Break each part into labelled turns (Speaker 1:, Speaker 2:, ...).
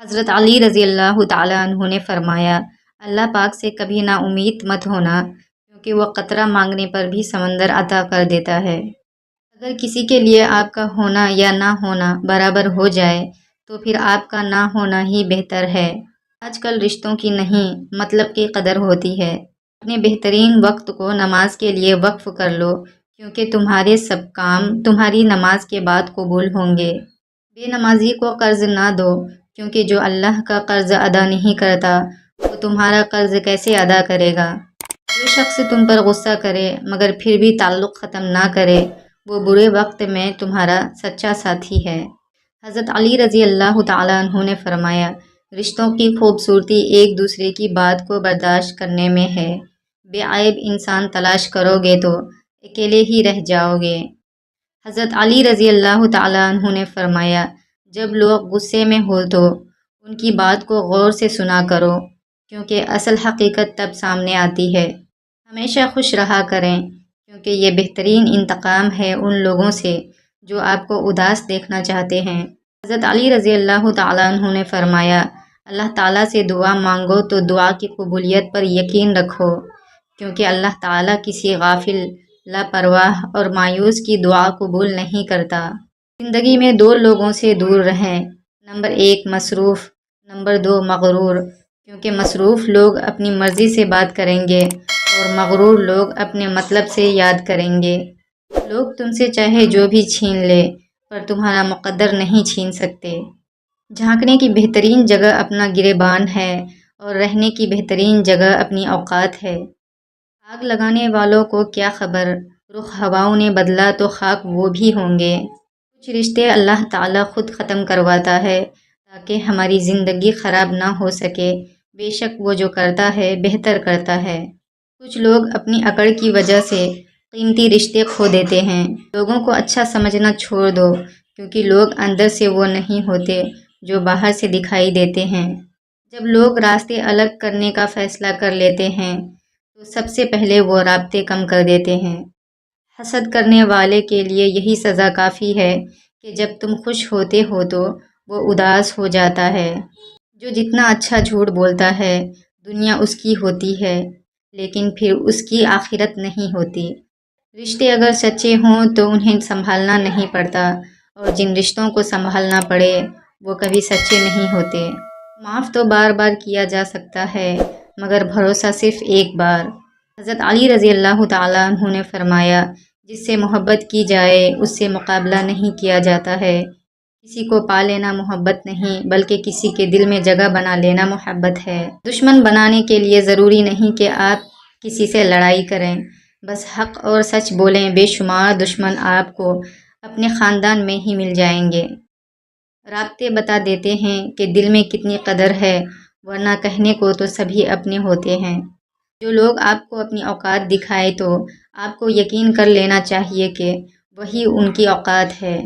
Speaker 1: حضرت علی رضی اللہ تعالیٰ عنہ نے فرمایا، اللہ پاک سے کبھی نا امید مت ہونا، کیونکہ وہ قطرہ مانگنے پر بھی سمندر عطا کر دیتا ہے۔ اگر کسی کے لیے آپ کا ہونا یا نہ ہونا برابر ہو جائے تو پھر آپ کا نہ ہونا ہی بہتر ہے۔ آج کل رشتوں کی نہیں، مطلب کی قدر ہوتی ہے۔ اپنے بہترین وقت کو نماز کے لیے وقف کر لو، کیونکہ تمہارے سب کام تمہاری نماز کے بعد قبول ہوں گے۔ بے نمازی کو قرض نہ دو، کیونکہ جو اللہ کا قرض ادا نہیں کرتا وہ تمہارا قرض کیسے ادا کرے گا۔ جو شخص تم پر غصہ کرے مگر پھر بھی تعلق ختم نہ کرے، وہ برے وقت میں تمہارا سچا ساتھی ہے۔ حضرت علی رضی اللہ تعالیٰ عنہ نے فرمایا، رشتوں کی خوبصورتی ایک دوسرے کی بات کو برداشت کرنے میں ہے۔ بے عیب انسان تلاش کرو گے تو اکیلے ہی رہ جاؤ گے۔ حضرت علی رضی اللہ تعالیٰ عنہ نے فرمایا، جب لوگ غصے میں ہو تو ان کی بات کو غور سے سنا کرو، کیونکہ اصل حقیقت تب سامنے آتی ہے۔ ہمیشہ خوش رہا کریں، کیونکہ یہ بہترین انتقام ہے ان لوگوں سے جو آپ کو اداس دیکھنا چاہتے ہیں۔ حضرت علی رضی اللہ تعالیٰ عنہ نے فرمایا، اللہ تعالیٰ سے دعا مانگو تو دعا کی قبولیت پر یقین رکھو، کیونکہ اللہ تعالیٰ کسی غافل، لاپرواہ اور مایوس کی دعا قبول نہیں کرتا۔ زندگی میں دو لوگوں سے دور رہیں، نمبر 1 مصروف، نمبر 2 مغرور، کیونکہ مصروف لوگ اپنی مرضی سے بات کریں گے اور مغرور لوگ اپنے مطلب سے یاد کریں گے۔ لوگ تم سے چاہے جو بھی چھین لے پر تمہارا مقدر نہیں چھین سکتے۔ جھانکنے کی بہترین جگہ اپنا گریبان ہے اور رہنے کی بہترین جگہ اپنی اوقات ہے۔ آگ لگانے والوں کو کیا خبر، رخ ہواؤں نے بدلا تو خاک وہ بھی ہوں گے۔ کچھ رشتے اللہ تعالیٰ خود ختم کرواتا ہے تاکہ ہماری زندگی خراب نہ ہو سکے۔ بے شک وہ جو کرتا ہے بہتر کرتا ہے۔ کچھ لوگ اپنی اکڑ کی وجہ سے قیمتی رشتے کھو دیتے ہیں۔ لوگوں کو اچھا سمجھنا چھوڑ دو، کیونکہ لوگ اندر سے وہ نہیں ہوتے جو باہر سے دکھائی دیتے ہیں۔ جب لوگ راستے الگ کرنے کا فیصلہ کر لیتے ہیں تو سب سے پہلے وہ رابطے کم کر دیتے ہیں۔ حسد کرنے والے کے لیے یہی سزا کافی ہے کہ جب تم خوش ہوتے ہو تو وہ اداس ہو جاتا ہے۔ جو جتنا اچھا جھوٹ بولتا ہے دنیا اس کی ہوتی ہے، لیکن پھر اس کی آخرت نہیں ہوتی۔ رشتے اگر سچے ہوں تو انہیں سنبھالنا نہیں پڑتا، اور جن رشتوں کو سنبھالنا پڑے وہ کبھی سچے نہیں ہوتے۔ معاف تو بار بار کیا جا سکتا ہے، مگر بھروسہ صرف ایک بار۔ حضرت علی رضی اللہ تعالیٰ عنہ نے فرمایا، جس سے محبت کی جائے اس سے مقابلہ نہیں کیا جاتا ہے۔ کسی کو پا لینا محبت نہیں، بلکہ کسی کے دل میں جگہ بنا لینا محبت ہے۔ دشمن بنانے کے لیے ضروری نہیں کہ آپ کسی سے لڑائی کریں، بس حق اور سچ بولیں۔ بے شمار دشمن آپ کو اپنے خاندان میں ہی مل جائیں گے۔ رابطے بتا دیتے ہیں کہ دل میں کتنی قدر ہے، ورنہ کہنے کو تو سبھی اپنے ہوتے ہیں۔ جو لوگ آپ کو اپنی اوقات دکھائے تو آپ کو یقین کر لینا چاہیے کہ وہی ان کی اوقات ہے۔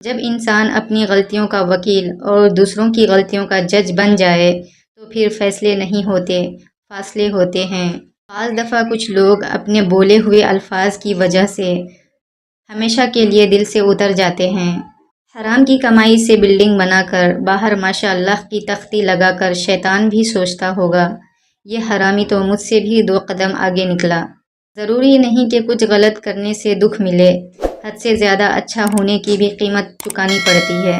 Speaker 1: جب انسان اپنی غلطیوں کا وکیل اور دوسروں کی غلطیوں کا جج بن جائے تو پھر فیصلے نہیں ہوتے، فاصلے ہوتے ہیں۔ بعض دفعہ کچھ لوگ اپنے بولے ہوئے الفاظ کی وجہ سے ہمیشہ کے لیے دل سے اتر جاتے ہیں۔ حرام کی کمائی سے بلڈنگ بنا کر باہر ماشاء اللہ کی تختی لگا کر شیطان بھی سوچتا ہوگا، یہ حرامی تو مجھ سے بھی 2 قدم آگے نکلا۔ ضروری نہیں کہ کچھ غلط کرنے سے دکھ ملے، حد سے زیادہ اچھا ہونے کی بھی قیمت چکانی پڑتی ہے۔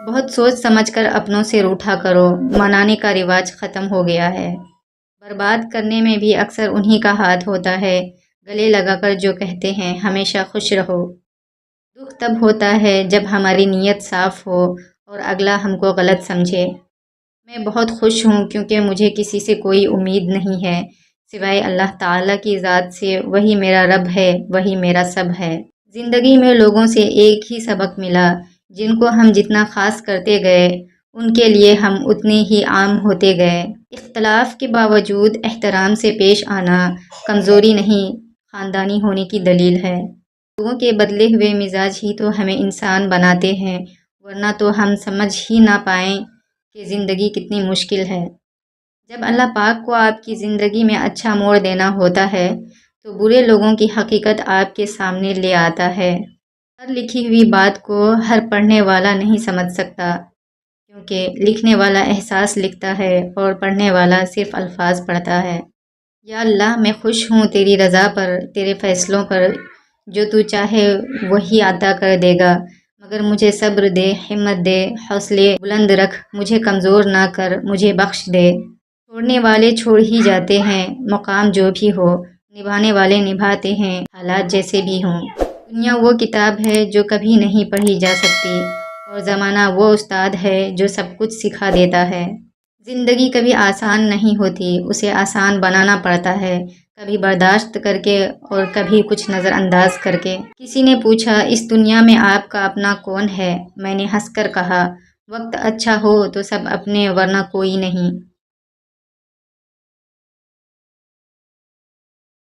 Speaker 1: بہت سوچ سمجھ کر اپنوں سے روٹھا کرو، منانے کا رواج ختم ہو گیا ہے۔ برباد کرنے میں بھی اکثر انہی کا ہاتھ ہوتا ہے، گلے لگا کر جو کہتے ہیں ہمیشہ خوش رہو۔ دکھ تب ہوتا ہے جب ہماری نیت صاف ہو اور اگلا ہم کو غلط سمجھے۔ میں بہت خوش ہوں کیونکہ مجھے کسی سے کوئی امید نہیں ہے سوائے اللہ تعالیٰ کی ذات سے۔ وہی میرا رب ہے، وہی میرا سب ہے۔ زندگی میں لوگوں سے ایک ہی سبق ملا، جن کو ہم جتنا خاص کرتے گئے ان کے لیے ہم اتنے ہی عام ہوتے گئے۔ اختلاف کے باوجود احترام سے پیش آنا کمزوری نہیں، خاندانی ہونے کی دلیل ہے۔ لوگوں کے بدلے ہوئے مزاج ہی تو ہمیں انسان بناتے ہیں، ورنہ تو ہم سمجھ ہی نہ پائیں کہ زندگی کتنی مشکل ہے۔ جب اللہ پاک کو آپ کی زندگی میں اچھا موڑ دینا ہوتا ہے تو برے لوگوں کی حقیقت آپ کے سامنے لے آتا ہے۔ ہر لکھی ہوئی بات کو ہر پڑھنے والا نہیں سمجھ سکتا، کیونکہ لکھنے والا احساس لکھتا ہے اور پڑھنے والا صرف الفاظ پڑھتا ہے۔ یا اللہ، میں خوش ہوں تیری رضا پر، تیرے فیصلوں پر۔ جو تو چاہے وہی عطا کر دے گا، مگر مجھے صبر دے، ہمت دے، حوصلے بلند رکھ، مجھے کمزور نہ کر، مجھے بخش دے۔ چھوڑنے والے چھوڑ ہی جاتے ہیں، مقام جو بھی ہو، نبھانے والے نبھاتے ہیں، حالات جیسے بھی ہوں۔ دنیا وہ کتاب ہے جو کبھی نہیں پڑھی جا سکتی، اور زمانہ وہ استاد ہے جو سب کچھ سکھا دیتا ہے۔ زندگی کبھی آسان نہیں ہوتی، اسے آسان بنانا پڑتا ہے، کبھی برداشت کر کے اور کبھی کچھ نظر انداز کر کے۔ کسی نے پوچھا، اس دنیا میں آپ کا اپنا کون ہے؟ میں نے ہنس کر کہا، وقت اچھا ہو تو سب اپنے ورنہ کوئی نہیں۔